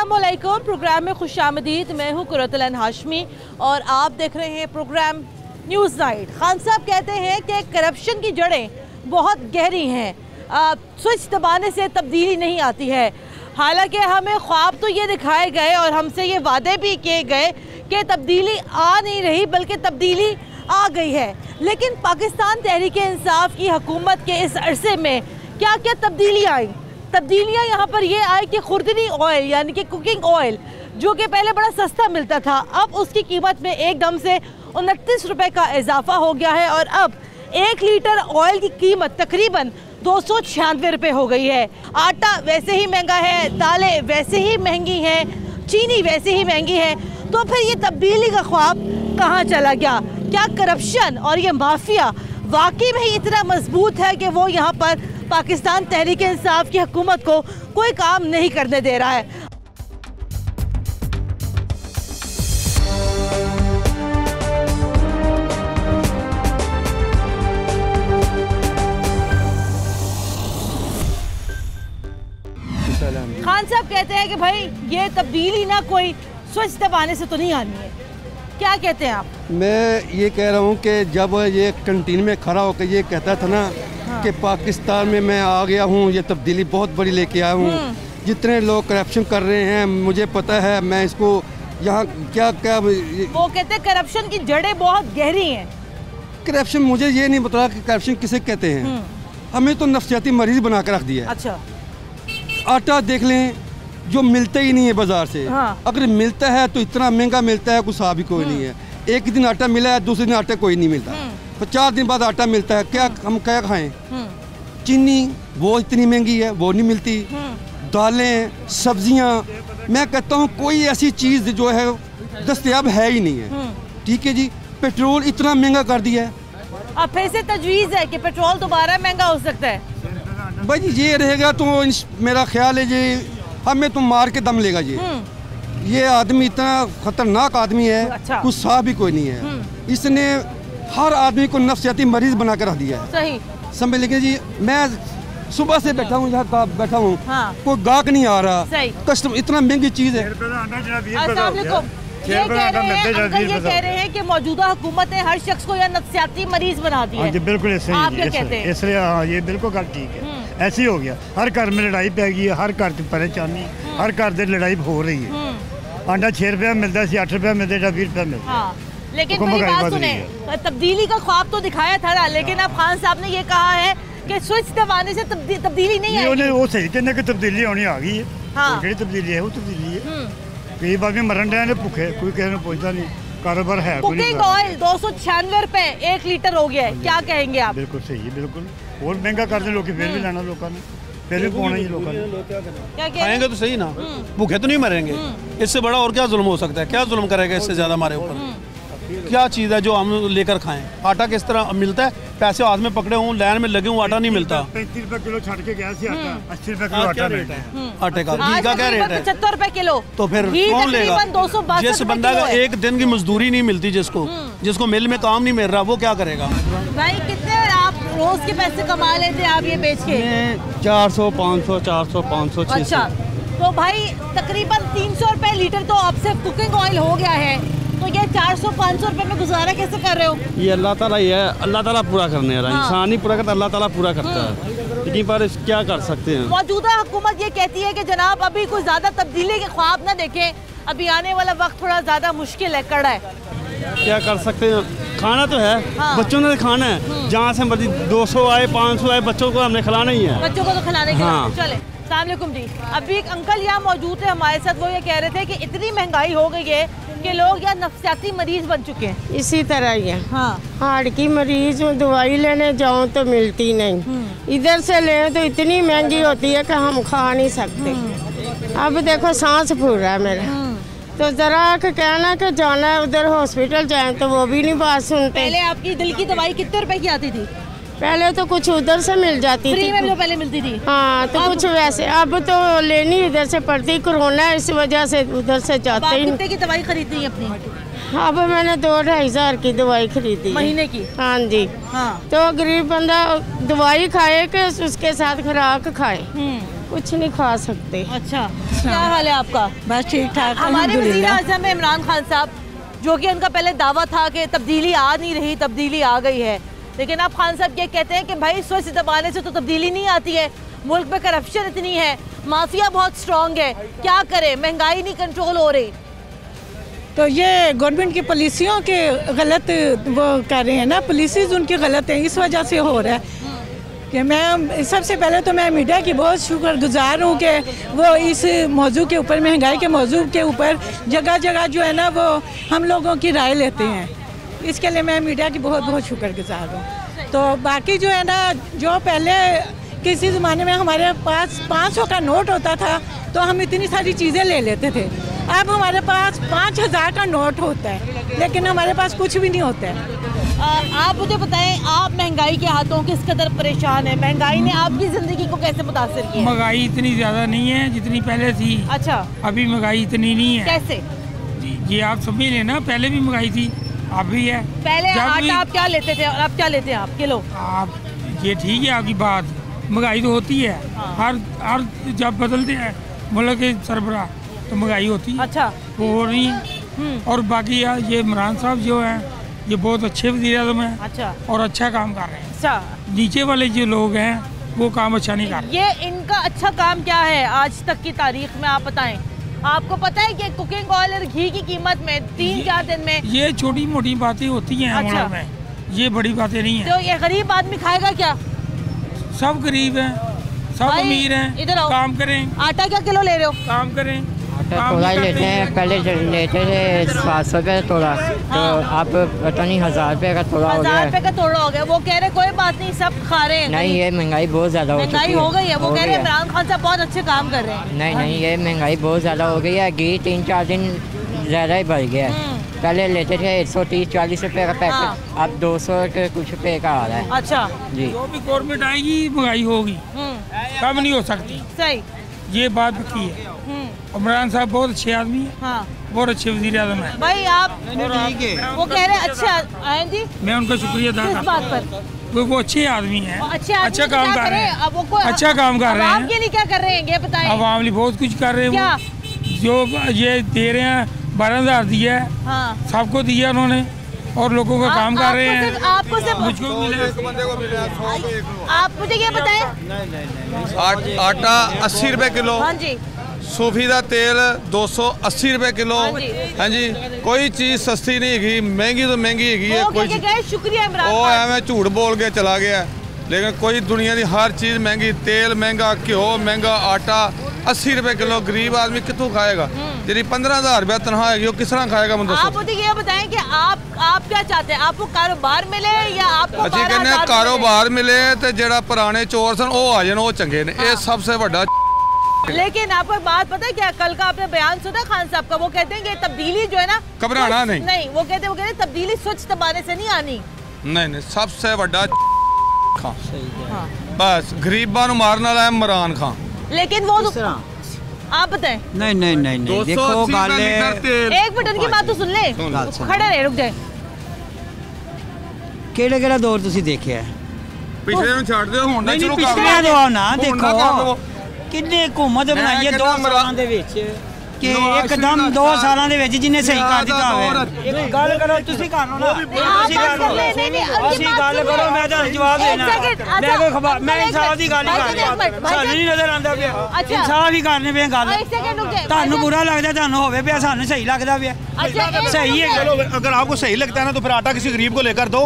अस्सलामुअलैकुम। प्रोग्राम में खुशामदीद। मैं हूँ कुरतुल हाशमी और आप देख रहे हैं प्रोग्राम न्यूज़ नाइट। खान साहब कहते हैं कि करप्शन की जड़ें बहुत गहरी हैं, स्विच दबाने से तब्दीली नहीं आती है। हालांकि हमें ख्वाब तो ये दिखाए गए और हमसे ये वादे भी किए गए कि तब्दीली आ नहीं रही बल्कि तब्दीली आ गई है। लेकिन पाकिस्तान तहरीक इंसाफ की हुकूमत के इस अरसे में क्या क्या तब्दीलियाँ आई? तब्दीलियाँ यहाँ पर ये आई कि खुर्दनी ऑयल यानी कि कुकिंग ऑयल जो कि पहले बड़ा सस्ता मिलता था, अब उसकी कीमत में एकदम से 29 रुपये का इजाफा हो गया है और अब 1 लीटर ऑयल की कीमत तकरीबन 296 रुपये हो गई है। आटा वैसे ही महंगा है, दालें वैसे ही महंगी हैं, चीनी वैसे ही महंगी है। तो फिर ये तब्दीली का ख्वाब कहाँ चला गया? क्या करप्शन और ये माफिया वाकई में ही इतना मजबूत है कि वो यहाँ पर पाकिस्तान तहरीक इंसाफ की हुकूमत को कोई काम नहीं करने दे रहा है? खान साहब कहते हैं कि भाई ये तब्दीली ना कोई स्विच दबाने से तो नहीं आनी है, क्या कहते हैं आप? मैं ये कह रहा हूँ कि जब ये कैंटीन में खड़ा होकर ये कहता था ना कि पाकिस्तान में मैं आ गया हूँ, ये तब्दीली बहुत बड़ी लेके आया हूँ, जितने लोग करप्शन कर रहे हैं मुझे पता है, मैं इसको यहाँ क्या क्या वो कहते हैं करप्शन की जड़ें बहुत गहरी हैं। करप्शन मुझे ये नहीं पता कि करप्शन किसे कहते हैं। हमें तो नफसियाती मरीज बना कर रख दिया। अच्छा, आटा देख लें जो मिलता ही नहीं है बाजार से। हाँ। अगर मिलता है तो इतना महंगा मिलता है, कुछ भी कोई नहीं है। एक दिन आटा मिला है, दूसरे दिन आटा कोई नहीं मिलता, तो 4 दिन बाद आटा मिलता है। क्या हम क्या खाएं? चीनी वो इतनी महंगी है, वो नहीं मिलती। दालें, सब्जियां, मैं कहता हूँ कोई ऐसी चीज़ जो है दस्तयाब है ही नहीं है। ठीक है जी, पेट्रोल इतना महंगा कर दिया है। अब फिर से तजवीज़ है कि पेट्रोल दोबारा महंगा हो सकता है। भाई जी ये रहेगा तो मेरा ख्याल है जी हमें तो मार के दम लेगा जी। ये आदमी इतना खतरनाक आदमी है। अच्छा। कुछ साफ भी कोई नहीं है। इसने हर आदमी को नफसियाती मरीज बना कर रख दिया है। सही समझ लीजिए जी, मैं सुबह से बैठा हूँ यहाँ बैठा हूँ। हाँ। कोई गाहक नहीं आ रहा। सही। कस्टमर इतना महंगी चीज़ है। ये कह रहे हैं कि मौजूदा हुकूमत ने हर शख्स को यह नफसियाती मरीज बना दिया है। बिल्कुल ऐसे आप क्या कहते हैं? इसलिए हाँ, ये बिल्कुल गल ठीक है। ऐसे ही हो गया, हर घर में लड़ाई पै गई है, हर घर की परेशानी, हर घर से लड़ाई हो रही है। आंडा 6 रुपया मिलता है, 8 रुपया मिलता है, 20 रुपया मिलता है। हाँ। लेकिन मेरी बात सुने, तब्दीली का ख्वाब तो दिखाया था ना, लेकिन अब खान साहब ने ये कहा है कि स्विच दबाने से तब्दीली नहीं आएगी। वो सही कहने की तब्दीली होनी आ गई है। हाँ। तब्दीली है वो तब्दीली है। कई बार मरन रहे भूखे, कोई किसी ने पहुंचता नहीं, कारोबार है। कुकिंग ऑयल 296 रुपए 1 लीटर हो गया है, क्या कहेंगे आप? बिल्कुल सही है, बिल्कुल और महंगा कर दे लोग, फिर भी लेना लोगों ने, फिर भी पौना ही लोगों ने। खाएंगे तो सही ना, भूखे तो नहीं मरेंगे। इससे बड़ा और क्या जुल्म हो सकता है? क्या जुल्म करेगा इससे ज्यादा हमारे ऊपर? क्या चीज़ है जो हम लेकर खाएं? आटा किस तरह मिलता है? पैसे हाथ में पकड़े हूँ, लाइन में लगे हूँ, आटा नहीं मिलता। 35 रुपए किलो छाट के गया से आटा, 80 रुपए किलो आटा रेट है आटे का। घी का क्या रेट है? 75 रुपए किलो। तो फिर कौन लेगा? जिस बंदा का एक दिन की मजदूरी नहीं मिलती, जिसको मिल में काम नहीं मिल रहा, वो क्या करेगा? भाई कितने आप रोज के पैसे कमा लेते हैं आप ये बेच के? 400, 500, 400, 500, 600। अच्छा, तो भाई तकरीबन 300 रुपए लीटर तो अब से कुकिंग ऑयल हो गया है, तो ये 400-500 रुपए में गुजारा कैसे कर रहे हो? ये अल्लाह ताला ही है, अल्लाह ताला पूरा करने वाला। हाँ। इंसान ही पूरा करता, अल्लाह ताला पूरा करता है। लेकिन पर क्या कर सकते हैं? मौजूदा हुकूमत ये कहती है कि जनाब अभी कोई ज्यादा तब्दीली के ख्वाब ना देखें, अभी आने वाला वक्त थोड़ा ज्यादा मुश्किल है, कड़ा है। क्या कर सकते हैं? खाना तो है। हाँ। बच्चों ने खाना है, जहाँ से मर्जी 200 आए 500 आए, बच्चों को हमने खिलाना ही है। बच्चों को तो खिलाने के हाँ। लिए। चले, सलामुअलैकुम जी। अभी एक अंकल यहाँ मौजूद है हमारे साथ, वो ये कह रहे थे कि इतनी महंगाई हो गई है कि लोग यहाँ नफसियाती मरीज बन चुके हैं। इसी तरह ही है। हाँ। हार्ट की मरीज में दवाई लेने जाऊँ तो मिलती नहीं, इधर से लें तो इतनी महंगी होती है कि हम खा नहीं सकते। अब देखो सांस फूल रहा है मेरा, तो जरा के कहना कि जाना है उधर हॉस्पिटल जाए तो वो भी नहीं बात सुनते। पहले आपकी दिल की दवाई कितने रुपए की आती थी? पहले तो कुछ उधर से मिल जाती फ्री थी, में जो पहले मिलती थी। हाँ, तो कुछ वैसे अब तो लेनी इधर से पड़ती, कोरोना इस वजह से उधर से जाते ही। कितने की दवाई खरीदती है अपनी? अब मैंने 2-2.5 हज़ार की दवाई खरीदी महीने की। हाँ जी। हाँ। तो गरीब बंदा दवाई खाए कि उसके साथ खुराक खाए, कुछ नहीं खा सकते। अच्छा, क्या हाल है आपका? बस ठीक ठाक। हमारे वज़ीर आज़म है इमरान खान साहब, जो कि उनका पहले दावा था कि तब्दीली आ नहीं रही, तब्दीली आ गई है, लेकिन अब खान साहब ये कहते हैं कि भाई स्विच दबाने से तो तब्दीली नहीं आती है, मुल्क में करप्शन इतनी है, माफिया बहुत स्ट्रॉन्ग है, क्या करें, महंगाई नहीं कंट्रोल हो रही। तो ये गवर्नमेंट की पॉलिसियों के गलत वो कर रहे हैं ना, पॉलिसीज उनकी गलत है, इस वजह से हो रहा है कि मैं सबसे पहले तो मैं मीडिया की बहुत शुक्रगुजार हूँ कि वो इस मौजू के ऊपर, महंगाई के मौजू के ऊपर जगह जगह जो है ना वो हम लोगों की राय लेते हैं, इसके लिए मैं मीडिया की बहुत बहुत शुक्रगुजार हूँ। तो बाकी जो है ना, जो पहले किसी ज़माने में हमारे पास 500 का नोट होता था तो हम इतनी सारी चीज़ें ले लेते थे, अब हमारे पास 5000 का नोट होता है लेकिन हमारे पास कुछ भी नहीं होता है। आप मुझे बताएं, आप महंगाई के हाथों किस कदर परेशान है? महंगाई ने आपकी ज़िंदगी को कैसे मुतासिर किया? महंगाई इतनी ज़्यादा नहीं है जितनी पहले थी। अच्छा, अभी महंगाई इतनी नहीं है। कैसे? ये आप समझ लेना, पहले भी महंगाई थी, अब भी है। पहले आटा आप क्या लेते थे और अब क्या लेते हैं आप किलो? आप ये ठीक है आपकी बात, महंगाई तो होती है। हर जब बदलते हैं मुल्क के सरबराह तो महंगाई होती है। अच्छा, वो हो रही है। और बाकी ये इमरान साहब जो हैं ये बहुत अच्छे वज़ीर आज़म हैं। अच्छा, और अच्छा काम कर रहे हैं। अच्छा, नीचे वाले जो लोग हैं वो काम अच्छा नहीं कर रहे। ये इनका अच्छा काम क्या है आज तक की तारीख में, आप बताएं। आपको पता है कि कुकिंग ऑयल और घी की कीमत में 3-4 दिन में, ये छोटी मोटी बातें होती हैं। अच्छा, में ये बड़ी बातें नहीं है। तो ये गरीब आदमी खाएगा क्या? सब गरीब हैं, सब अमीर हैं। इधर आओ, काम करें। आटा क्या किलो ले रहे हो? काम करें। आटा थोड़ा ही लेते हैं, पहले लेते थे 700 रुपये थोड़ा, तो अब पता नहीं 1000 रुपये का थोड़ा हो गया। 1000 रुपये का थोड़ा हो गया। वो कह रहे कोई बात नहीं, सब खा रहे हैं। नहीं, ये महंगाई बहुत ज़्यादा हो चुकी है। महंगाई हो गई है। वो कह रहे हैं इमरान खान साहब बहुत अच्छे काम कर रहे हैं। नहीं, ये महंगाई बहुत ज़्यादा हो गई है। घी 3-4 दिन ज़्यादा ही बढ़ गया है। पहले लेते थे 130-40 रुपये का पैकेट, अब 200 के कुछ रुपये का आ रहा है। अच्छा जी, जो भी गवर्नमेंट आएगी महंगाई होगी, कम नहीं हो सकती। सही, ये बात पक्की है। इमरान साहब बहुत अच्छे आदमी हैं। हाँ, बहुत अच्छे वज़ीर आज़म हैं। भाई आप वो कह रहे हैं अच्छा हैं जी, मैं उनका शुक्रिया अदा किस करता बात हूँ। पर? वो अच्छे आदमी हैं, अच्छा काम कर रहे हैं, अब वो कोई अच्छा काम कर रहे हैं। आपके लिए क्या कर रहे हैं ये बताएं? आवाम लिए बहुत कुछ कर रहे हैं। क्या? वो जो ये दे रहे हैं 12,000 दिया है, हाँ, सबको दिया उन्होंने, और लोगों का काम कर रहे हैं। आपको सिर्फ मुझको मिला। आप मुझे ये बताएं, आटा 80 रुपए किलो, हाँ जी, सूफी का तेल 280 रुपए किलो। हाँ जी, कोई चीज़ सस्ती नहीं है, महंगी तो महंगी है। कोई शुक्रिया इमरान वो खान। एवं झूठ बोल के चला गया, लेकिन कोई दुनिया की हर चीज़ महंगी, तेल महंगा, घ्यो महंगा, आटा 80 रुपए किलो। गरीब आदमी कितों खाएगा? जी 15,000 रुपया तनख्वाह है, वो किस तरह खाएगा? मुझे आप मुझे ये बताएं कि आप क्या चाहते हैं? आपको कारोबार मिले या आपको अच्छी कहने कारोबार मिले तो जरा पुराने चोर सन वो आ जाए, वो चंगे ने। ये सबसे बड़ा। लेकिन आपको एक बात पता है क्या, कल का आपने बयान सुना खान साहब का? वो कहते हैं कि तब्दीली जो है ना, घबराना नहीं, वो कहते हैं तब्दीली स्विच दबाने से नहीं आनी। नहीं, सबसे बड़ा खान, बस गरीबां मारने वाला है इमरान खान। लेकिन वो आप बताएं। नहीं देखो एक मिनट की बात तो सुन ले, खड़े रहे, रुक जाए। ਕਿਹੜਾ ਦੌਰ ਤੁਸੀਂ ਦੇਖਿਆ? ਪਿਛਲੇ ਨੂੰ ਛੱਡ ਦਿਓ, ਹੁਣ ਨਾ ਸ਼ੁਰੂ ਕਰ ਪਿਛਲੇ ਦੌਰ ਨਾ ਦੇਖੋ ਕਿੰਨੇ ਹੁਕੂਮਤ ਬਣਾਈ ਹੈ 2 ਸਾਲਾਂ ਦੇ ਵਿੱਚ, ਕਿ ਇੱਕਦਮ 2 ਸਾਲਾਂ ਦੇ ਵਿੱਚ ਜਿਹਨੇ ਸਹੀ ਕਰ ਦਿੱਤਾ ਹੋਵੇ। ਇੱਕ ਗੱਲ ਕਰੋ, ਤੁਸੀਂ ਕਰ ਲਓ ਨਾ, ਤੁਸੀਂ ਗੱਲ ਕਰੋ, ਅਸੀਂ ਗੱਲ ਕਰੋ, ਮੈਂ ਤੁਹਾਨੂੰ ਜਵਾਬ ਦੇਣਾ। ਮੈਂ ਕੋਈ ਖਬਰ, ਮੈਂ ਇਨਸਾਫ ਦੀ ਗੱਲ ਹੀ ਕਰਦਾ, ਸਾਨੂੰ ਨਹੀਂ ਨਜ਼ਰ ਆਉਂਦਾ ਪਿਆ। ਇਨਸਾਫ ਹੀ ਕਰਨੇ ਪਏ ਗੱਲ। ਤੁਹਾਨੂੰ ਬੁਰਾ ਲੱਗਦਾ, ਤੁਹਾਨੂੰ ਹੋਵੇ ਪਿਆ, ਸਾਨੂੰ ਸਹੀ ਲੱਗਦਾ ਪਿਆ। सही है। चलो अगर आपको सही लगता है ना तो फिर आटा किसी गरीब को लेकर दो।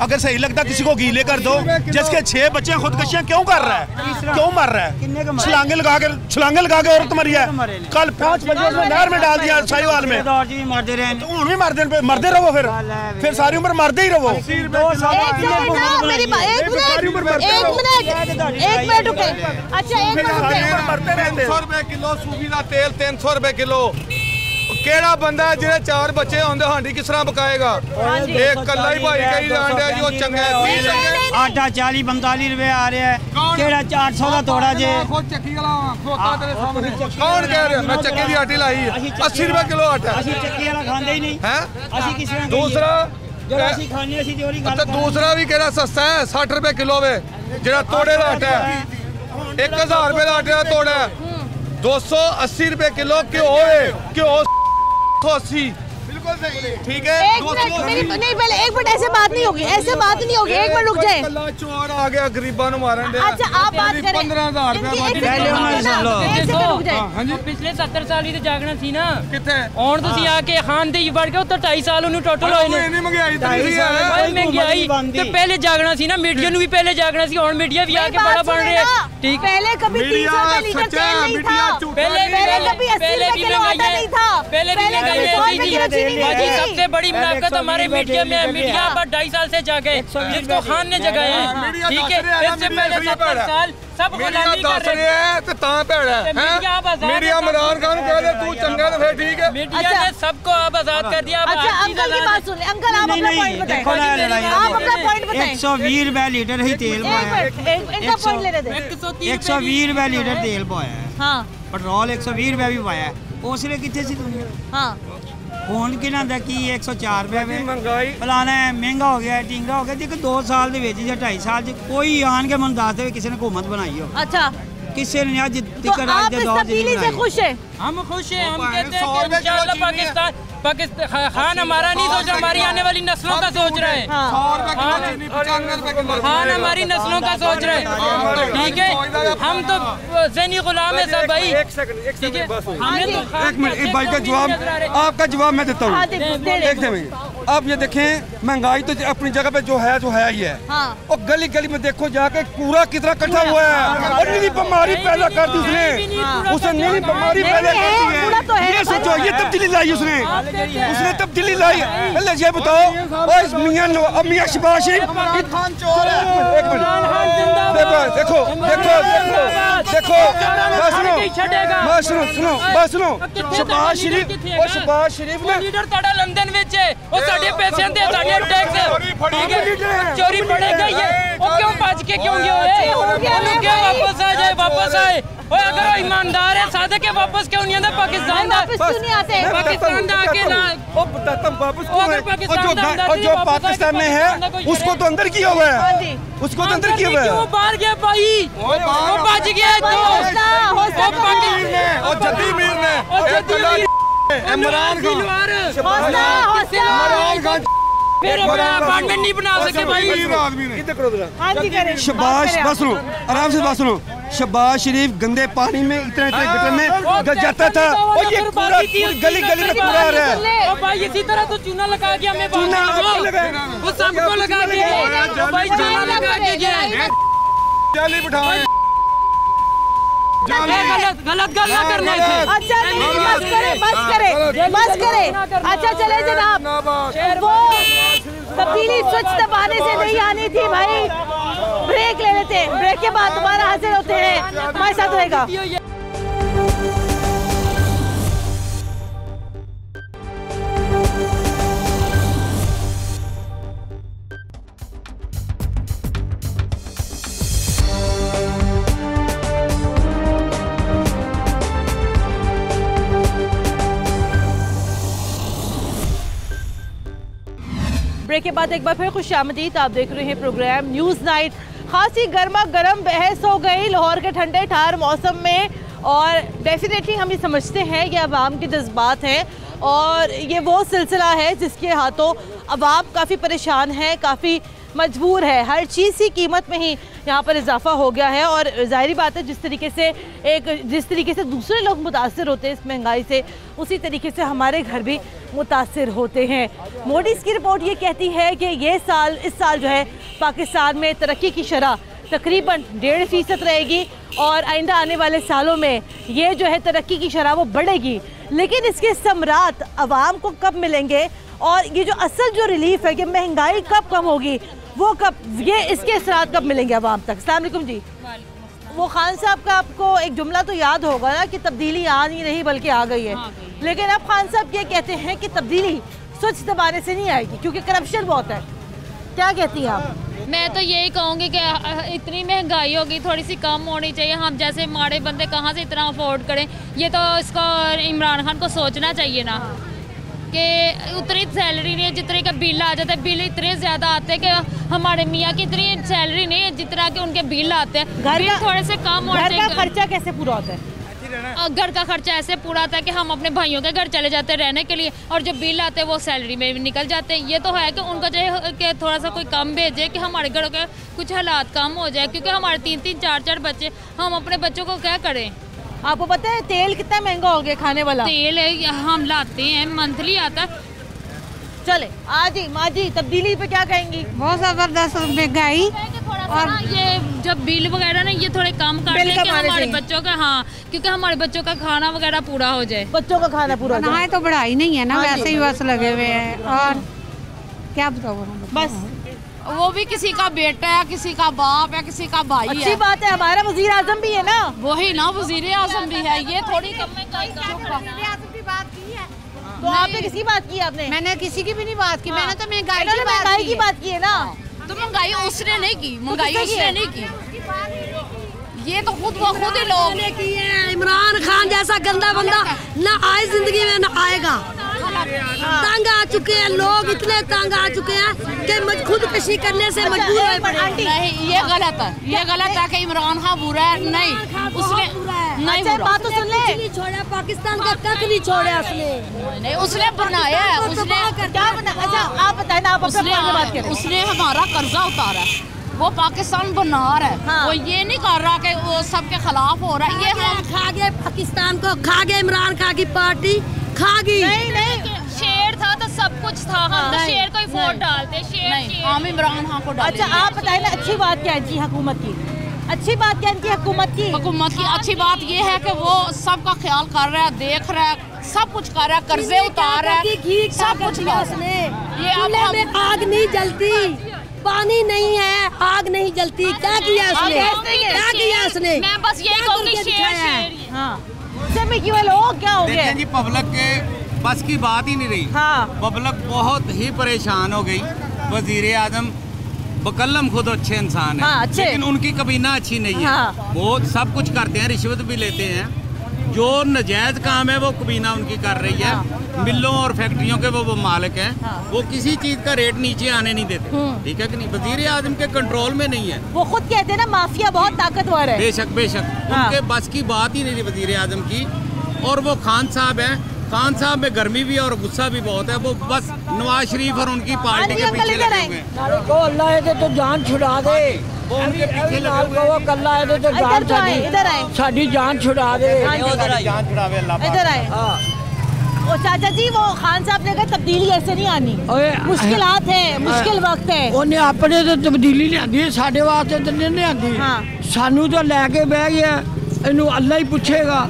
अगर सही लगता है किसी को घी लेकर दो। जिसके 6 बच्चे खुदकुशियां क्यों कर रहा है, क्यों मर रहा है? छलांगे लगा के औरत मरी है। कल 5 बजे उसने नहर में डाल दिया साहिवाल में। मरते रहे तो भी मरते रहो, फिर सारी उम्र मरते ही रहो। मरते रहते। 300 रुपए किलो सूफी का तेल, 300 रुपए किलो। केड़ा बंदा है जिन्हें 4 बच्चे होंगे, हांडी किस तरह पकाएगा? एक कल्ला ही भाई कही जान रहा जो चंगा है। आटा 40-45 रुपए आ रहा है, केड़ा 400 का तोड़ा जे। कौन कह रहा? मैं चक्की की आटी लाई है 80 रुपए किलो आटा। ਅਸੀਂ ਚੱਕੀ ਵਾਲਾ ਖਾਂਦੇ ਹੀ ਨਹੀਂ है ਅਸੀਂ ਕਿਸ ਤਰ੍ਹਾਂ दूसरा ਜਦੋਂ ਅਸੀਂ ਖਾਂਦੇ ਅਸੀਂ ਤੇ ਉਹਦੀ ਗੱਲ दूसरा भी केड़ा सस्ता है 60 रुपए किलो वे जेड़ा तोड़े का आटा है। 1000 रुपए का आटे का तोड़ा है, 280 रुपए किलो घ्यो है, घ्यो 180। बिल्कुल सही, ठीक है। नहीं पहले एक मिनट, ऐसे बात नहीं होगी, ऐसे बात नहीं होगी, एक मिनट रुक जाए। चोर आ गया गरीबा मारन दे। अच्छा आप बात करें, 15,000 रुपए पिछले 70 साल ही जागना सी ना कितने और ਤੁਸੀਂ ਆ ਕੇ ਖਾਨ ਦੇ ਵੜ ਕੇ ਉੱਤੇ 2.5 ਸਾਲ ਉਹਨੂੰ ਟੋਟਲ ਹੋਏ ਨੇ। महंगाई महंगाई तो पहले जागना सी ना, मीडिया ਨੂੰ ਵੀ ਪਹਿਲੇ ਜਾਗਣਾ ਸੀ, ਹੁਣ मीडिया भी आके बड़ा बन रहे हैं। ठीक, पहले कभी 300 का लीटर तेल नहीं था, पहले कभी 80 रुपए किलो आटा नहीं था, पहले भी महंगाई बाकी सबसे बड़ी मुनाफत हमारे मीडिया में है। मीडिया पर 2.5 साल से जागे जिसको खान ने जगाया है। ठीक है, इससे पहले 70 साल सब गुलामी कर रहे हैं तो ता भैड़ा है। मीडिया इमरान खान कह दे तू चंगा तो फिर ठीक है। मीडिया ने सबको अब आजाद कर दिया। अच्छा अंकल की बात सुन ले, अंकल आप अपना पॉइंट बताएं, आप अपना पॉइंट बताएं। 120 रुपए लीटर ही तेल पाया, इनका पॉइंट ले रहे थे। 120 रुपए लीटर तेल पाया है, हाँ पेट्रोल 120 रुपए भी पाया है। उसले कितने सी दुनिया, हाँ फोन कि ना कि 104 रुपए महंगाई फलाना है, महंगा हो गया, टिंगा हो गया। देखो 2 साल ਦੇ ਵਿੱਚ ਜਾਂ 2.5 ਸਾਲ 'ਚ कोई आन के मन दस दे किसी ने हुकूमत बनाई हो। अच्छा किसी ने आज तो आप इस तब्दीली से खुश हैं? हम खुश हैं, हम कहते हैं कि इंशाअल्लाह पाकिस्तान खान हमारा नहीं सोच रहा, हमारी आने वाली नस्लों का सोच रहा है। खान हमारी नस्लों का सोच रहा है। ठीक है, हम तो ज़हनी गुलाम है सब भाई। एक मिनट, एक भाई का जवाब, आपका जवाब मैं देता हूँ। एक मिनट, आप ये देखें महंगाई तो अपनी जगह पे जो है ही है। और गली गली में देखो जाके कूड़ा कितना इकट्ठा हुआ है, और नीली बीमारी पैदा कर दी उसने नीली बीमारी पैदा कर दी है। ये सोचो, ये तब्दीली लाई उसने तब्दीली लाई। पहले ये बताओ, मियां शहबाज शरीफ खान चोर है। एक मिनट देखो देखो देखो बस सुनो शहबाज शरीफ ने लीडर ताड़ा लंदन विच है, ਉਹ ਸਾਡੇ ਪੈਸਿਆਂ ਤੇ ਸਾਡੇ ਟੈਕਸ ਚੋਰੀ ਫੜੇ ਗਈ ਹੈ। ਉਹ ਕਿਉਂ ਭੱਜ ਕੇ ਕਿਉਂ ਗਿਆ ਓਏ? ਉਹਨੂੰ ਕਿਉਂ ਵਾਪਸ ਆਏ ਓਏ? अगर वो ईमानदार है सादक है वापस क्यों नहीं आता? पाकिस्तान पाकिस्तान दा आके ना और जो पाकिस्तान में है उसको तो अंदर किया हुआ है, उसको तो अंदर किया हुआ है। क्यों बाहर गया भाई? वो बच गया तो इमरान खान फिर अपार्टमेंट नहीं बना सके भाई। शहबाज बस सुनो, आराम से बात सुनो। शहबाज शरीफ गंदे पानी में इतने गटर में जाता था, और ये पूरा गली गली में पूरा रहा है भाई। इसी तरह तो चूना लगा के हमें चूना वो सबको लगा के भाई, चूना लगा के गया जाली बिठाए गलत गल ना करने थे। अच्छा बस करे। अच्छा चले जनाब, वो तब्दीली स्वच्छ दबाने से नहीं आनी थी भाई। ब्रेक ले लेते हैं, ब्रेक के बाद दोबारा हाजिर होते हैं, हमारे साथ रहेगा। ब्रेक के बाद एक बार फिर खुशामदीद, आप देख रहे हैं प्रोग्राम न्यूज़ नाइट। खासी गर्मा गर्म बहस हो गई लाहौर के ठंडे ठार मौसम में, और डेफिनेटली हम ये समझते हैं कि अवाम के जज्बात हैं, और ये वो सिलसिला है जिसके हाथों अवाम काफ़ी परेशान है, काफ़ी मजबूर है। हर चीज़ की कीमत में ही यहाँ पर इजाफा हो गया है, और ज़ाहिरी बात है जिस तरीके से दूसरे लोग मुतासर होते हैं इस महंगाई से, उसी तरीके से हमारे घर भी मुतासर होते हैं। मोडीज़ की रिपोर्ट ये कहती है कि इस साल जो है पाकिस्तान में तरक्की की शरह तकरीबन 1.5% रहेगी, और आइंदा आने वाले सालों में ये जो है तरक्की की शरह वो बढ़ेगी। लेकिन इसके समरात आवाम को कब मिलेंगे, और ये जो असल जो रिलीफ है कि महंगाई कब कम होगी, वो कब, ये इसके असरात कब मिलेंगे आवाम तक? अस्सलाम वालेकुम जी। वो खान साहब का आपको एक जुमला तो याद होगा ना कि तब्दीली आ नहीं रही बल्कि आ गई है, लेकिन अब खान साहब ये कहते हैं कि तब्दीली स्वच्छ दबाने से नहीं आएगी क्योंकि करप्शन बहुत है। क्या कहती हैं आप? मैं तो यही कहूँगी कि इतनी महंगाई होगी, थोड़ी सी कम होनी चाहिए। हम जैसे माड़े बंदे कहाँ से इतना अफोर्ड करें? ये तो इसको इमरान खान को सोचना चाहिए ना कि उतनी सैलरी नहीं है जितने का बिल आ जाता है। बिल इतने ज़्यादा आते हैं कि हमारे मियाँ की इतनी सैलरी नहीं है जितना कि उनके बिल आते हैं। बिल थोड़े से कम होने चाहिए। घर का खर्चा कैसे पूरा होता है? घर का खर्चा ऐसे पूरा होता है कि हम अपने भाइयों के घर चले जाते हैं रहने के लिए, और जो बिल आते हैं वो सैलरी में भी निकल जाते हैं। ये तो है कि उनको जो कि थोड़ा सा कोई कम भेजे कि हमारे घरों के कुछ हालात कम हो जाए, क्योंकि हमारे 3-3, 4-4 बच्चे, हम अपने बच्चों को क्या करें। आपको पता है तेल कितना महंगा हो गया खाने वाला? तेल हम लाते हैं, मंथली आता है। चले आज ही माँ जी तब्दीली पे क्या कहेंगी? बहुत ज़बरदस्त महंगाई। और ये जब बिल वगैरह ना ये थोड़े कम कर दें कि हमारे बच्चों का, हाँ, क्योंकि हमारे बच्चों का खाना वगैरह पूरा हो जाए। बच्चों का खाना पूरा हो जाए तो बढ़ाई नहीं है ना, वैसे ही बस लगे हुए हैं। और क्या बताओ, बस वो भी किसी का बेटा है, किसी का बाप है, किसी का भाई है। अच्छी बात है, हमारा वजीर आजम भी है ना। वही ना, वजीर आजम भी है। ये थोड़ी कम महंगाई तो आपने किसकी बात की? आपने? मैंने किसी की भी नहीं बात की। मैंने तो महंगाई की बात की है ना। तो महंगाई उसने नहीं की, महंगाई उसने नहीं की, ये तो खुद ही लोग ने की है। इमरान खान जैसा गंदा बंदा ना आए जिंदगी में, ना आएगा। तंग आ चुके हैं लोग, इतने तंग आ चुके हैं कि खुदकशी करने से मजबूर है। नहीं, ये गलत है, ये गलत है कि इमरान खान बुरा है। नहीं, उसने नहीं, बात तो सुन ले, छोड़ा पाकिस्तान का तक नहीं छोड़ा उसने। नहीं, उसने बनाया है, उसने क्या बनाया? अच्छा आप बताए ना, आप अपने बात करें। उसने हमारा कर्जा उतारा है, वो पाकिस्तान बना रहा है। हाँ। वो ये नहीं कर रहा कि वो सबके खिलाफ हो रहा है। ये हम खा गए पाकिस्तान को, खा गए इमरान खान की पार्टी, खा गई। नहीं, शेर था तो सब कुछ था। हम तो शेर को ही वोट डालते, शेर हम इमरान खान को डालते। अच्छा आप बताए ना, अच्छी बात क्या है जी हुकूमत की? अच्छी बात क्या है हुकूमत की? हुकूमत की अच्छी बात ये है कि वो सबका ख्याल कर रहा है, देख रहा है, सब कुछ कर रहा है, कर्जे उतार रहा है, सब कुछ कर रहा है। ये अब आग नहीं जलती, पानी नहीं है, आग नहीं जलती। क्या किया उसने? क्या किया उसने? मैं बस यही कहूँगी, शेर। हाँ, क्यों लोग क्या हो गए जी? पब्लिक के बस की बात ही नहीं रही। हाँ। पब्लिक बहुत ही परेशान हो गई। वजीर आजम बकल्लम खुद अच्छे इंसान है। हाँ, अच्छे। लेकिन उनकी कबीना अच्छी नहीं है। हाँ। वो सब कुछ करते हैं, रिश्वत भी लेते हैं। जो नजायज काम है वो कबीना उनकी कर रही है। हाँ। मिलों और फैक्ट्रियों के वो मालिक हैं। हाँ। वो किसी चीज का रेट नीचे आने नहीं देते। ठीक है कि नहीं? वजीर आजम के कंट्रोल में नहीं है। वो खुद कहते हैं ना माफिया बहुत ताकतवर है। बेशक बेशक। हाँ। उनके बस की बात ही नहीं रही वजीर आजम की। और वो खान साहब हैं, खान साहब में गर्मी भी और गुस्सा भी बहुत है। वो बस नवाज शरीफ और उनकी पार्टी के पीछे लगे हुए हैं। को अल्लाह दे तो जान छुड़ा दे, वो उनके पीछे लगे हुए। वो कल्ला है तो जान साडी जान छुड़ा दे, जान छुड़ावे अल्लाह। इधर आए। ओ चाचा जी, वो खान साहब ने कहा तब्दीली ऐसे नहीं आनी, मुश्किलात है, मुश्किल वक्त है। उन्हें अपने तो तब्दीली लियांदी है, साडे वास्ते तो नहीं लियांदी। सानू तो लैके बह गया, इनू अल्लाह ही पूछेगा।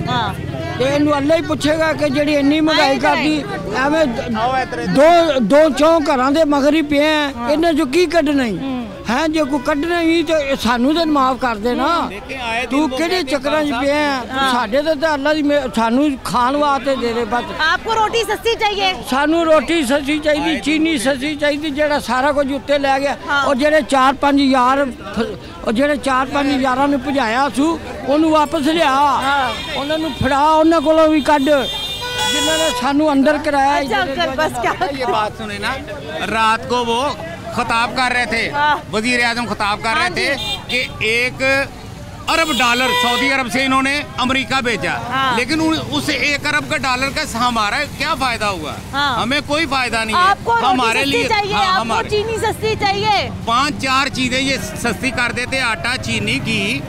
अल्लाह ही पूछेगा कि जी इन्नी महंगाई करती एवं दो चौ घर के मगर ही पे हैं, इन्हें जो की कढ़ना ही है। जो कोई कढ़ना ही तो सानू तो माफ कर देना। तू कि चक्कर च पे है? साडे तो अल्लाह दी सानू खान वास्ते दे दे बस। आपको रोटी सस्ती चाहिए? सानू रोटी सस्ती चाहिए, चीनी सस्ती चाहिए, जेड़ा सारा कुछ उत्ते लै गया। और जेड़े 4-5 यार और जेड़े 4-5 यारां ने भजाया सू ओनू वापस लिया, उन्होंने फड़ा, उन्होंने कोलों भी कढ़ जिन्होंने सानू अंदर कराया। बस क्या ये बात सुने ना, रात को वो खिताब कर रहे थे, वजीर आजम खिताब कर रहे थे कि 1 अरब डॉलर सऊदी अरब से इन्होंने अमेरिका भेजा। लेकिन उस 1 अरब का डॉलर का हमारा क्या फायदा हुआ? हमें कोई फायदा नहीं है। हमारे लिए आपको चीनी सस्ती चाहिए, 5-4 चीजें ये सस्ती कर देते, आटा, चीनी, घी,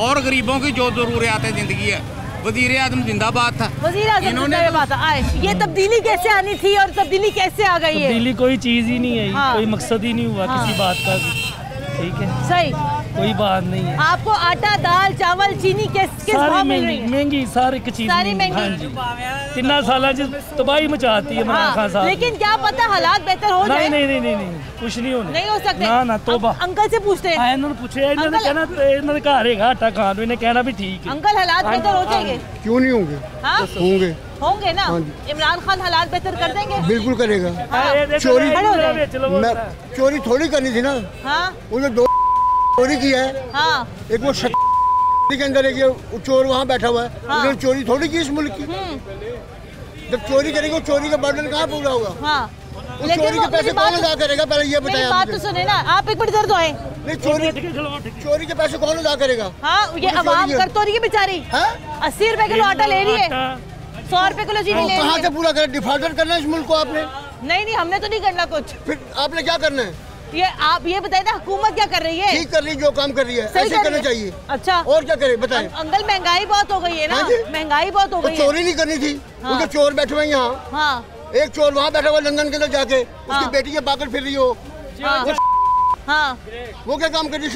और गरीबों की जो जरूरियात जिंदगी है। वजीर आजम जिंदाबाद था। वजीर आजम जिंदाबाद था। ये तब्दीली कैसे आनी थी और तब्दीली कैसे आ गई है? तब्दीली कोई चीज ही नहीं है। हाँ। कोई मकसद ही नहीं हुआ किसी बात का। ठीक है, सही, कोई बात नहीं है। आपको आटा, दाल, चावल, चीनी किस भाव मिल रही है? महंगी सारी चीज, सारी महंगी। हाँ जी, 3 साल तबाही मचाती है इमरान खान साहब। लेकिन क्या पता हालात बेहतर हो जाए। नहीं, कुछ नहीं होने, नहीं हो सकते। ना तौबा। अंकल से पूछते हैं। इन्होंने पूछे, इन्होंने कहना इन्होंने घर है आटा खान, इन्हें कहना भी ठीक है। अंकल हालात बेहतर हो जाएंगे? क्यों नहीं होंगे? होंगे ना। इमरान खान हालात बेहतर कर देंगे? बिल्कुल करेगा। चोरी थोड़ी करनी थी ना। उन्होंने 2 चोरी की है। एक वो के अंदर एक चोर वहाँ बैठा हुआ है। उन्होंने चोरी थोड़ी की इस मुल्क की। जब चोरी करेंगे वो चोरी का बर्डन कहाँ पूरा होगा? हाँ, लेकिन चोरी के पैसे कौन अदा करेगा? पहले ये बताएं। बात तो सुने ना आप, एक मिनट इधर तो आए। नहीं, चोरी के पैसे कौन अदा करेगा? हाँ, ये आवाम कर तो रही है बेचारी। 80 रुपए किलो आटा ले रही है, 100 रुपए किलो चीनी ले रही है। कहाँ से पूरा करें? डिफॉल्टर करना है इस मुल्क को आपने? नहीं, हमने तो नहीं करना कुछ। फिर आपने क्या करना है? ये आप ये बताइए ना, हुकूमत क्या कर रही है? ठीक कर रही है, जो काम कर रही है ऐसे करना चाहिए। अच्छा, और क्या करे बताएं? अंकल महंगाई बहुत हो गई है ना, महंगाई बहुत हो गई है। चोरी नहीं करनी थी, वो तो चोर बैठे हुए यहाँ। हाँ, एक चोर वहाँ बैठा हुआ लंदन के अंदर जाके, उसकी बेटी के पाकर फिर रही हो। हाँ, वो क्या काम कर रही?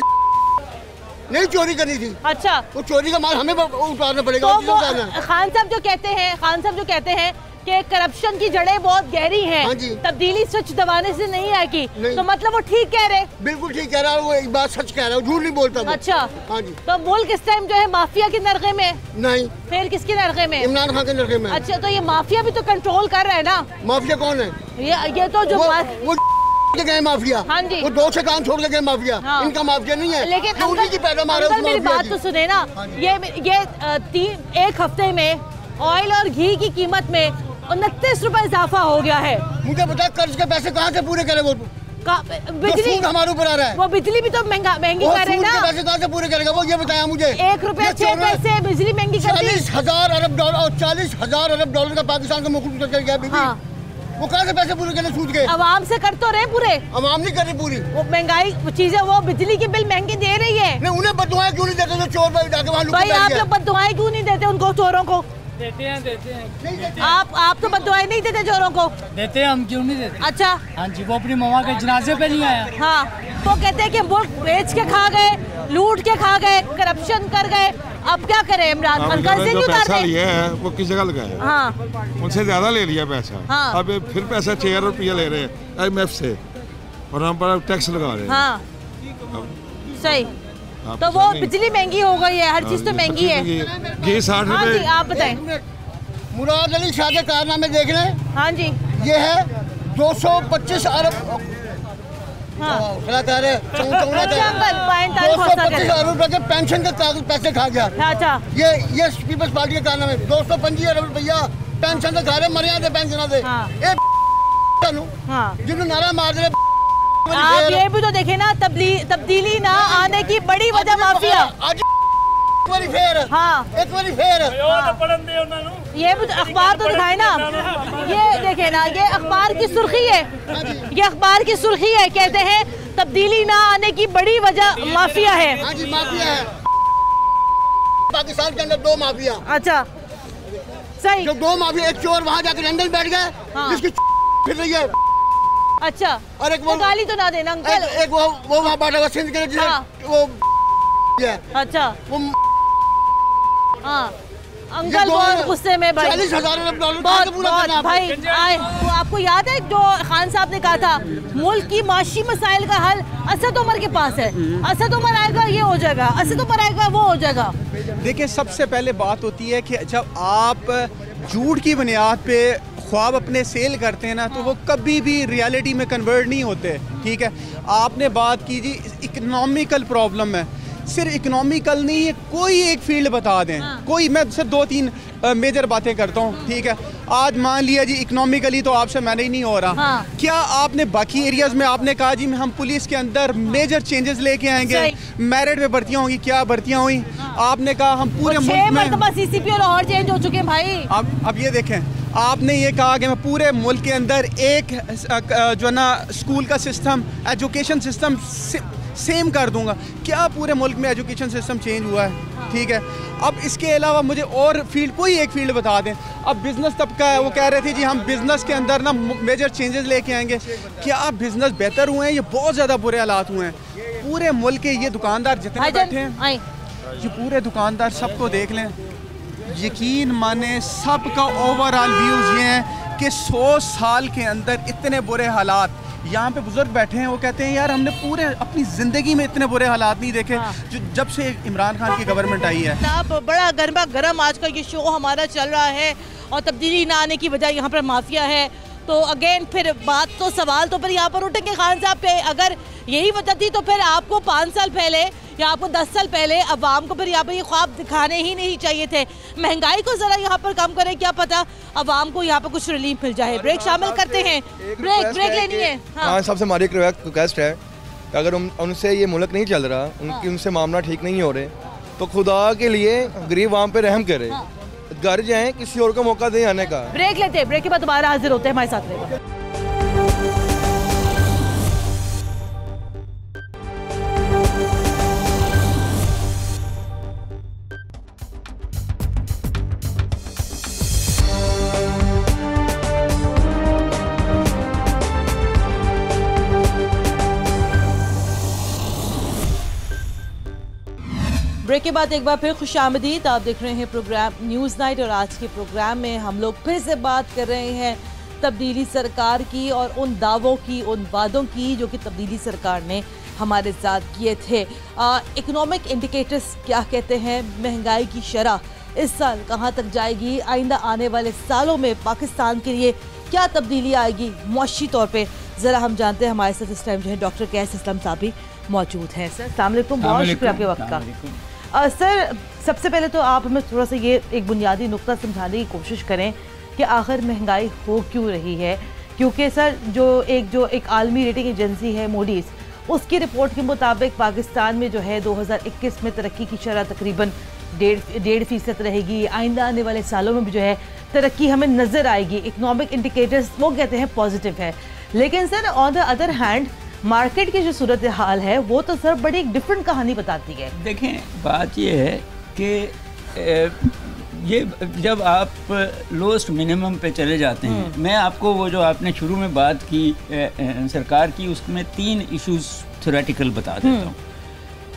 नहीं चोरी करनी थी। अच्छा, वो चोरी का माल हमें उतारना पड़ेगा। तो खान साहब जो कहते हैं कि करप्शन की जड़ें बहुत गहरी हैं। हाँ जी। तब्दीली सच दबाने से नहीं आएगी, तो मतलब वो ठीक कह रहे? बिल्कुल ठीक कह रहा है, वो एक बात सच कह रहा है, झूठ नहीं बोलता वो। अच्छा, हाँ जी। तो मुल्क इस टाइम जो है माफिया के नरगे में? नहीं। फिर किसके नरगे में? इमरान खान के नरगे में। अच्छा, तो ये माफिया भी तो कंट्रोल कर रहा है ना? माफिया कौन है? ये तो जो वो गए माफिया। हाँ जी, वो 2 से काम छोड़ के गए माफिया। हाँ। इनका माफिया नहीं है, लेकिन अंकल मेरी बात तो सुने ना। ये एक हफ्ते में ऑयल और घी की कीमत में 29 रुपए इजाफा हो गया है। मुझे बता, कर्ज के पैसे कहाँ से पूरे करे? वो बिजली हमारे ऊपर आ रहा है। वो बिजली भी तो महंगी कर रहे हैं ना। पैसे कहाँ से पूरे करेगा वो? ये बताया मुझे। 1 रुपया 6 पैसे बिजली महंगी कर दी। 40,000 अरब डॉलर और 40,000 अरब डॉलर का पाकिस्तान का मुकुट चल गया बीबी। हाँ। वो कहाँ से पैसे पूरे करने सूद के? आवाम से कर तो रहे पूरे। आवाम नहीं कर रही पूरी। वो महंगाई चीजें, वो बिजली की बिल महंगी दे रही है। नहीं, उन्हें बददुआएं क्यों नहीं देते? चोर जाके वहाँ भाई आप लोग बददुआएं क्यों नहीं देते उनको, चोरों को? देते हैं। आप तो बददुआएं नहीं देते चोरों को? देते हैं, हम क्यों नहीं देते? अच्छा। हाँ जी, वो अपनी मम्मा के जनाजे पे नहीं आया। हाँ, तो कहते हैं कि मुल्क बेच के खा गए, लूट के खा गए, करप्शन कर गए, अब क्या करें? इमरान खान कर्ज नहीं उतारते? लिया है वो किस जगह लगाया? हाँ, उनसे ज्यादा ले लिया पैसा। हाँ। अब फिर पैसा 6,000 रुपया ले रहे हैं IMF से, और हम पर टैक्स लगा रहे हैं। हाँ, सही। तो वो बिजली महंगी हो गई है, हर चीज तो महंगी है। घी 60 रुपए। आप बताएं। मुराद अली शाह के कारनामे देख लें। हाँ जी, ये है 225 अरब। हाँ, 225 अरब रुपए के पेंशन के पैसे खा गया। अच्छा, ये पीपल्स पार्टी के कारनामे। 225 अरब रुपया पेंशन के खा रहे, मरिया दे पेंशन दे। जिन्होंने नारा मार दे। आप ये भी तो देखे ना, तब्दीली ना आने की बड़ी वजह माफिया। एक बारी फेर। हाँ, एक बारी फेर। ये भी अखबार तो दिखाए ना, ये देखे ना, ये अखबार की सुर्खी है। ये अखबार की सुर्खी है, कहते हैं तब्दीली ना आने की बड़ी वजह माफिया है। हाँ जी, माफिया है। पाकिस्तान के अंदर 2 माफिया। अच्छा, सही। जो 2 माफिया, एक चोर वहाँ जाकर लंदन बैठ गए, जिसकी फिर रही है। अच्छा, और एक वो गाली तो ना देना अंकल। एक वो वहाँ बैठा हुआ सिंध के वो। अच्छा, हाँ अंकल बहुत गुस्से में भाई। 40,000 अरब डॉलर बहुत भाई आए। तो आपको याद है जो खान साहब ने कहा था, मुल्क की माशी मसाइल का हल असद उमर के पास है। असद उमर आएगा ये हो जाएगा, असद उमर आएगा वो हो जाएगा। देखिए, सबसे पहले बात होती है कि जब आप झूठ की बुनियाद पे ख्वाब अपने सेल करते हैं ना, तो वो कभी भी रियलिटी में कन्वर्ट नहीं होते। ठीक है, आपने बात की जी इकोनॉमिकल प्रॉब्लम है, सिर्फ इकोनॉमिकल नहीं है, कोई एक फील्ड बता दें। कोई, मैं सिर्फ 2-3 मेजर बातें करता हूँ। ठीक है, आज मान लिया जी इकोनॉमिकली तो आपसे मैनेज नहीं हो रहा। क्या आपने बाकी एरियाज में आपने कहा जी हम पुलिस के अंदर मेजर चेंजेस लेके आएंगे, मेरिट पे भर्तियाँ होंगी? क्या भर्तियाँ हुई? आपने कहा हम पूरे मुल्क में CCP लाहौर चेंज हो चुके हैं भाई। अब ये देखें, आपने ये कहा कि मैं पूरे मुल्क के अंदर एक जो ना स्कूल का सिस्टम, एजुकेशन सिस्टम सेम कर दूंगा। क्या पूरे मुल्क में एजुकेशन सिस्टम चेंज हुआ है? ठीक है, अब इसके अलावा मुझे और फील्ड, कोई एक फील्ड बता दें। अब बिजनेस तबका है, वो कह रहे थे जी हम बिजनेस के अंदर ना मेजर चेंजेस लेके आएंगे। क्या बिजनेस बेहतर हुए हैं? ये बहुत ज़्यादा बुरे हालात हुए हैं। पूरे मुल्क के ये दुकानदार जितने बैठे हैं, ये पूरे दुकानदार सबको देख लें, यकीन माने सबका ओवरऑल व्यूज़ ये हैं कि 100 साल के अंदर इतने बुरे हालात। यहाँ पे बुजुर्ग बैठे हैं, वो कहते हैं यार हमने पूरे अपनी ज़िंदगी में इतने बुरे हालात नहीं देखे जो जब से इमरान खान की गवर्नमेंट आई है। आप बड़ा गर्मा गर्म आज का ये शो हमारा चल रहा है, और तब्दीली ना आने की वजह यहाँ पर माफिया है। तो अगेन फिर बात तो सवाल तो फिर यहाँ पर उठेंगे खान साहब पे, अगर यही वजह थी तो फिर आपको 5 साल पहले या आपको 10 साल पहले अवाम को फिर यहाँ पर ये ख्वाब दिखाने ही नहीं चाहिए थे? महंगाई को ज़रा यहाँ पर कम करें, क्या पता अवाम को यहाँ पर कुछ रिलीफ मिल जाए। ब्रेक शामिल करते हैं, ब्रेक लेनी है। हाँ, सबसे हमारी एक रिक्वेस्ट है कि अगर उनसे ये मुल्क नहीं चल रहा, उनसे मामला ठीक नहीं हो रहे, तो खुदा के लिए गरीब आवाम पे रहम करे, घर जाएं, किसी और को मौका दें आने का। ब्रेक लेते हैं, ब्रेक के बाद दोबारा हाजिर होते हैं हमारे साथ में। ब्रेक के बाद एक बार फिर खुशामदीद। आप देख रहे हैं प्रोग्राम न्यूज़ नाइट और आज के प्रोग्राम में हम लोग फिर से बात कर रहे हैं तब्दीली सरकार की और उन दावों की, उन वादों की जो कि तब्दीली सरकार ने हमारे साथ किए थे। इकोनॉमिक इंडिकेटर्स क्या कहते हैं? महंगाई की शरह इस साल कहां तक जाएगी? आइंदा आने वाले सालों में पाकिस्तान के लिए क्या तब्दीली आएगी मुआशी तौर पर? ज़रा हम जानते हैं। हमारे साथ इस टाइम जो है डॉक्टर कैस इस्लाम साहब भी मौजूद हैं। सर अस्सलाम वालेकुम, बहुत शुक्रिया आपके वक्त का। सर सबसे पहले तो आप हमें थोड़ा सा ये एक बुनियादी नुक्ता समझाने की कोशिश करें कि आखिर महंगाई हो क्यों रही है? क्योंकि सर जो एक आलमी रेटिंग एजेंसी है मूडीज़, उसकी रिपोर्ट के मुताबिक पाकिस्तान में जो है 2021 में तरक्की की शरह तकरीबन 1.5% रहेगी। आइंदा आने वाले सालों में भी जो है तरक्की हमें नज़र आएगी। इकनॉमिक इंडिकेटर्स वो कहते हैं पॉजिटिव है, लेकिन sir on the other hand market की जो सूरत हाल है वो तो सर बड़ी एक डिफरेंट कहानी बताती है। देखें, बात ये है कि ये जब आप लोएस्ट मिनिमम पे चले जाते हैं, मैं आपको वो जो आपने शुरू में बात की सरकार की, उसमें 3 इश्यूज थ्योरेटिकल बता देता हूँ।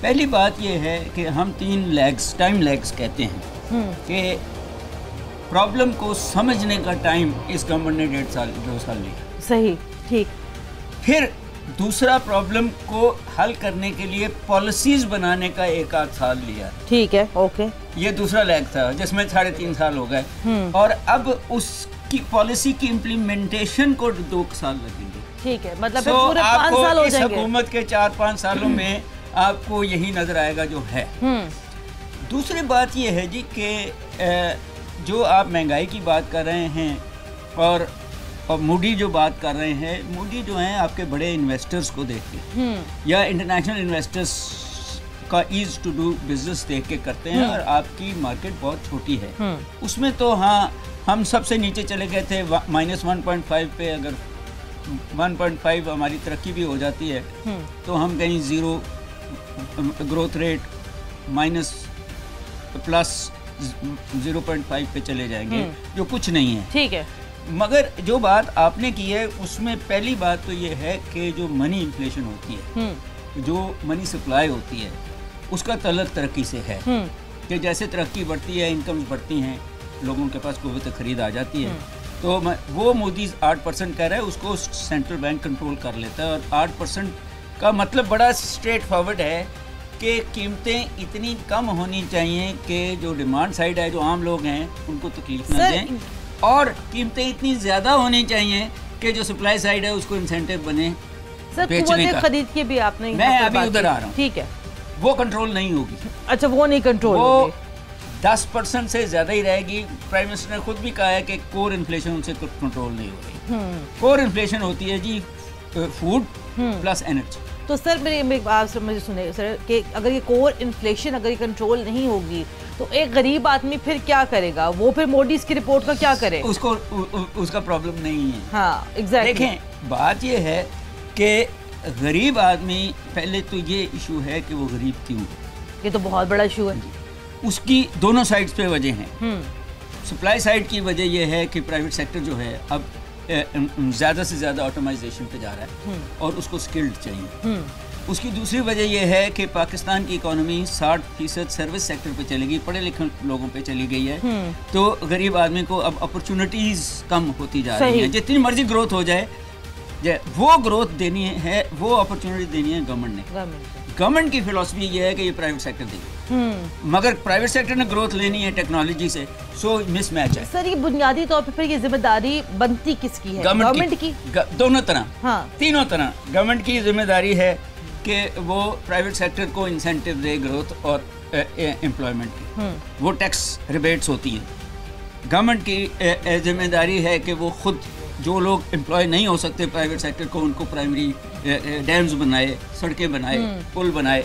पहली बात ये है कि हम 3 लैग्स, टाइम लैग्स कहते हैं कि प्रॉब्लम को समझने का टाइम इस गवर्नमेंट ने 2 साल लिया। सही, ठीक। फिर दूसरा, प्रॉब्लम को हल करने के लिए पॉलिसीज बनाने का 1-8 साल लिया। ठीक है, ओके। ये दूसरा लैग था जिसमें 3.5 साल हो गए, और अब उसकी पॉलिसी की इम्प्लीमेंटेशन को 2 साल लगेंगे। ठीक है, मतलब पूरे 5 साल हो जाएंगे। इस हुकूमत के 4-5 सालों में आपको यही नजर आएगा जो है। दूसरी बात ये है जी कि जो आप महंगाई की बात कर रहे हैं और मूडी जो बात कर रहे हैं, मूडी जो हैं आपके बड़े इन्वेस्टर्स को देख के या इंटरनेशनल इन्वेस्टर्स का ईज टू डू बिजनेस देख के करते हैं, और आपकी मार्केट बहुत छोटी है। उसमें तो हाँ, हम सबसे नीचे चले गए थे -1.5 पे। अगर 1.5 हमारी तरक्की भी हो जाती है तो हम कहीं 0 ग्रोथ रेट +0.5 पे चले जाएंगे, जो कुछ नहीं है। ठीक है, मगर जो बात आपने की है उसमें पहली बात तो ये है कि जो मनी इन्फ्लेशन होती है, जो मनी सप्लाई होती है, उसका तल्लुक तरक्की से है कि जैसे तरक्की बढ़ती है, इनकम्स बढ़ती हैं, लोगों के पास क़ुव्वत ख़रीद आ जाती है, तो वो मोदी 8% कह रहा है, उसको सेंट्रल बैंक कंट्रोल कर लेता है। और 8% का मतलब बड़ा स्ट्रेट फॉरवर्ड है कि कीमतें इतनी कम होनी चाहिए कि जो डिमांड साइड है, जो आम लोग हैं, उनको तकलीफ ना दें, और कीमतें इतनी ज़्यादा होनी चाहिए कि जो सप्लाई साइड है उसको इंसेंटिव बने बेचने का। खरीद के भी आपने, मैं अभी उधर आ रहा हूँ। ठीक है, वो कंट्रोल नहीं होगी। अच्छा, वो नहीं कंट्रोल होगी, 10% से ज़्यादा ही रहेगी। प्राइम मिनिस्टर ने खुद भी कहा है कि कोर इन्फ्लेशन उनसे कंट्रोल नहीं हो रही। कोर इन्फ्लेशन होती है जी फूड प्लस एनर्जी। तो सर मेरी बात मुझे सुने सर कि अगर ये कोर इन्फ्लेशन अगर ये कंट्रोल नहीं होगी तो एक गरीब आदमी फिर क्या करेगा? वो फिर मोदी की रिपोर्ट का क्या करे? उसको उसका प्रॉब्लम नहीं है। हाँ, एग्जैक्टली। देखें, बात ये है कि गरीब आदमी, पहले तो ये इशू है कि वो गरीब क्यों, ये तो बहुत बड़ा इशू है। उसकी दोनों साइड्स पे वजह हैं। सप्लाई साइड की वजह यह है कि प्राइवेट सेक्टर जो है अब ज़्यादा से ज़्यादा ऑटोमाइजेशन पे जा रहा है और उसको स्किल्ड चाहिए। उसकी दूसरी वजह यह है कि पाकिस्तान की इकोनॉमी 60% सर्विस सेक्टर पे चलेगी, पढ़े लिखे लोगों पे चली गई है, तो गरीब आदमी को अब अपॉर्चुनिटीज़ कम होती जा रही हैं। जितनी मर्जी ग्रोथ हो जाए, वो ग्रोथ देनी है, वो अपॉर्चुनिटी देनी है गवर्नमेंट ने। गवर्नमेंट की फिलॉसफी ये है कि ये प्राइवेट सेक्टर देगी, मगर प्राइवेट सेक्टर ने ग्रोथ लेनी है टेक्नोलॉजी से, सो मिसमैच है। सर, ये बुनियादी तौर पे फिर ये जिम्मेदारी बनती किसकी है? गवर्नमेंट की? दोनों तरह, हाँ, तीनों तरह। गवर्नमेंट की जिम्मेदारी है कि वो प्राइवेट सेक्टर को इंसेंटिव दे ग्रोथ और एम्प्लॉयमेंट की, वो टैक्स रिबेट्स होती हैं। गवर्नमेंट की जिम्मेदारी है कि वो खुद जो लोग एम्प्लॉय नहीं हो सकते प्राइवेट सेक्टर को, उनको प्राइमरी डैम्स बनाए, सड़कें बनाए, पुल बनाए,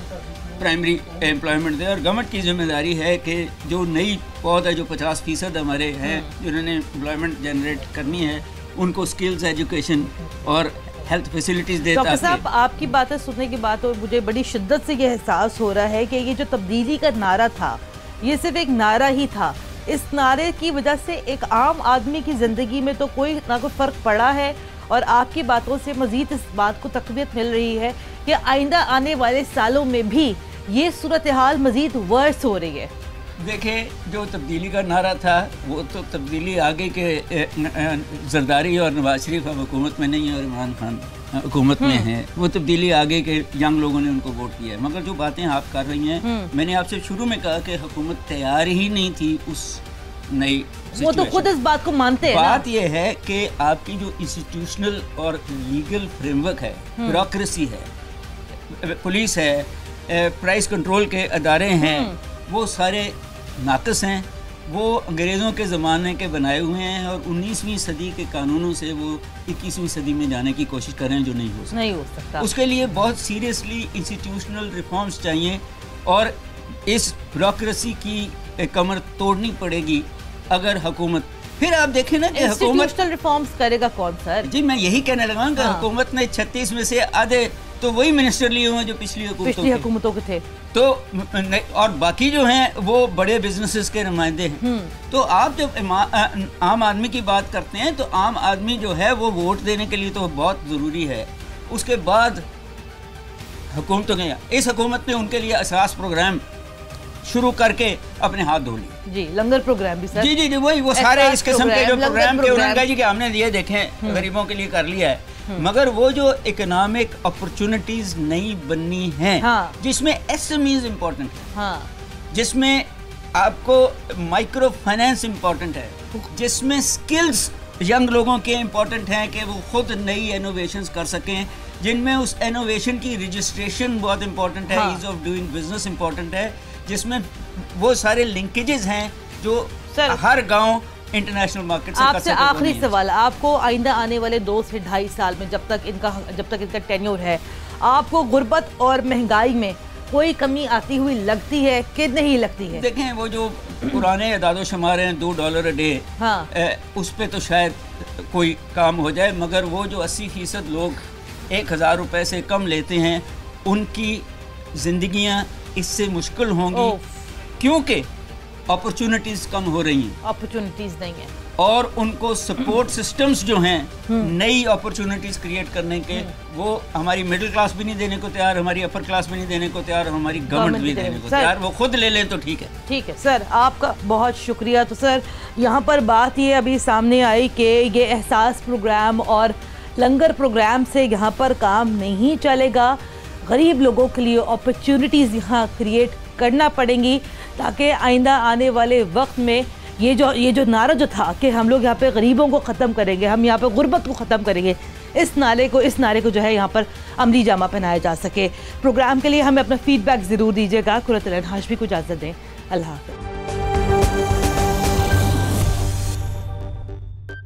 प्राइमरी एम्प्लॉयमेंट दे। और गवर्नमेंट की जिम्मेदारी है कि जो नई पौध है, जो 50% हमारे हैं जिन्होंने एम्प्लॉयमेंट जनरेट करनी है, उनको स्किल्स, एजुकेशन और हेल्थ फैसिलिटीज देता है। डॉक्टर साहब, आपकी बातें सुनने के बाद तो मुझे बड़ी शिद्दत से ये एहसास हो रहा है कि ये जो तब्दीली का नारा था, ये सिर्फ एक नारा ही था। इस नारे की वजह से एक आम आदमी की ज़िंदगी में तो कोई ना कोई फ़र्क पड़ा है, और आपकी बातों से मज़ीद इस बात को तक़वियत मिल रही है कि आइंदा आने वाले सालों में भी ये सूरत हाल मज़ीद वर्स हो रही है। देखिए, जो तब्दीली का नारा था वो तो तब्दीली आगे के जरदारी और नवाज शरीफ अब हुकूमत में नहीं है और इमरान खान हुकूमत में है, वो तब्दीली आगे के यंग लोगों ने उनको वोट किया है। मगर जो बातें आप कर रही हैं, मैंने आपसे शुरू में कहा कि हुकूमत तैयार ही नहीं थी उस नई, वो तो खुद इस बात को मानते हैं। बात यह है कि आपकी जो इंस्टीट्यूशनल और लीगल फ्रेमवर्क है, ब्यूरोक्रेसी है, पुलिस है, प्राइस कंट्रोल के अदारे हैं, वो सारे नाक़िस हैं। वो अंग्रेज़ों के ज़माने के बनाए हुए हैं और 19वीं सदी के कानूनों से वो 21वीं सदी में जाने की कोशिश कर रहे हैं, जो नहीं हो सकता। उसके लिए बहुत सीरियसली इंस्टीट्यूशनल रिफॉर्म्स चाहिए और इस ब्यूरोक्रेसी की कमर तोड़नी पड़ेगी अगर हुकूमत। फिर आप देखें ना कि हुकूमत रिफॉर्म्स करेगा कौन सर? जी, मैं यही कहने लगा कि हुकूमत ने 36 में से आधे तो वही मिनिस्टर लिए हुए जो पिछली हुकूमतों के थे, तो और बाकी जो हैं वो बड़े बिजनेसेस के नुमाइंदे हैं। तो आप जब आम आदमी की बात करते हैं तो आम आदमी जो है वो वोट देने के लिए तो बहुत ज़रूरी है। उसके बाद हुकूमतों के, इस हुकूमत ने उनके लिए असास प्रोग्राम शुरू करके अपने हाथ धो लिए। जी, लंगर प्रोग्राम भी सर। जी जी जी, वही वो सारे इस किस्म के जो प्रोग्राम के जी के हमने ये देखे गरीबों के लिए कर लिया है, मगर वो जो इकोनॉमिक अपॉर्चुनिटीज नहीं बननी हैं, जिसमें एसएमईज इम्पोर्टेंट है, जिसमें आपको माइक्रो फाइनेंस इम्पोर्टेंट है, जिसमें स्किल्स यंग लोगों के इम्पोर्टेंट हैं कि वो खुद नई इनोवेशंस कर सकें, जिनमें उस इनोवेशन की रजिस्ट्रेशन बहुत इम्पोर्टेंट है, ease of doing business important है, जिसमें वो सारे लिंकेजेस हैं जो हर गांव इंटरनेशनल मार्केट से। आपसे आखिरी सवाल, आपको आइंदा आने वाले 2 से 2.5 साल में जब तक इनका टेन्योर है, आपको गुर्बत और महंगाई में कोई कमी आती हुई लगती है कि नहीं लगती है? देखें, वो जो पुराने अदादो शुमार हैं $2 अ डे, उस पर तो शायद कोई काम हो जाए, मगर वो जो 80% लोग 1000 रुपये से कम लेते हैं, उनकी जिंदगियां इससे मुश्किल होंगी क्योंकि अपॉर्चुनिटीज कम हो रही हैं, अपॉर्चुनिटीज नहीं है, और उनको सपोर्ट सिस्टम्स जो हैं नई अपॉर्चुनिटीज क्रिएट करने के, वो हमारी मिडिल क्लास भी नहीं देने को तैयार, हमारी अपर क्लास भी नहीं देने को तैयार, हमारी गवर्नमेंट भी देने को तैयार। वो खुद ले लें तो ठीक है। ठीक है सर, आपका बहुत शुक्रिया। तो सर, यहाँ पर बात ये अभी सामने आई कि ये एहसास प्रोग्राम और लंगर प्रोग्राम से यहाँ पर काम नहीं चलेगा, गरीब लोगों के लिए अपॉर्चुनिटीज़ यहाँ क्रिएट करना पड़ेंगी, ताकि आइंदा आने वाले वक्त में ये जो नारा जो था कि हम लोग यहाँ पे गरीबों को ख़त्म करेंगे, हम यहाँ पे गुर्बत को ख़त्म करेंगे, इस नारे को जो है यहाँ पर अमली जामा पहनाया जा सके। प्रोग्राम के लिए हमें अपना फीडबैक ज़रूर दीजिएगा। कुरत लैन हाशमी को इजाज़त दें। अल्लाह हाफ़िज़।